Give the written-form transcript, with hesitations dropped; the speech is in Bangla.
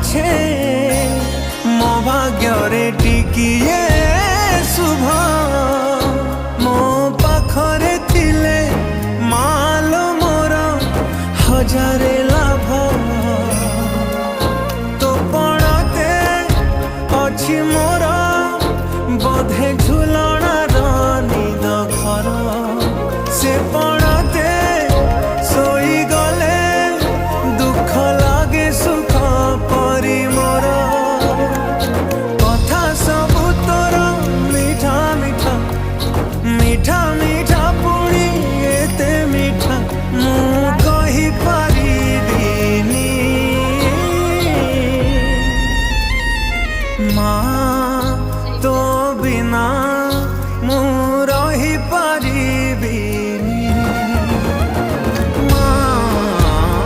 ଅଛେ ମୋ ଭାଗ୍ୟରେ ଟିକିଏ ଶୁଭ ମୋ ପାଖରେ ଥିଲେ ମାଲ ମୋର ହଜାରେ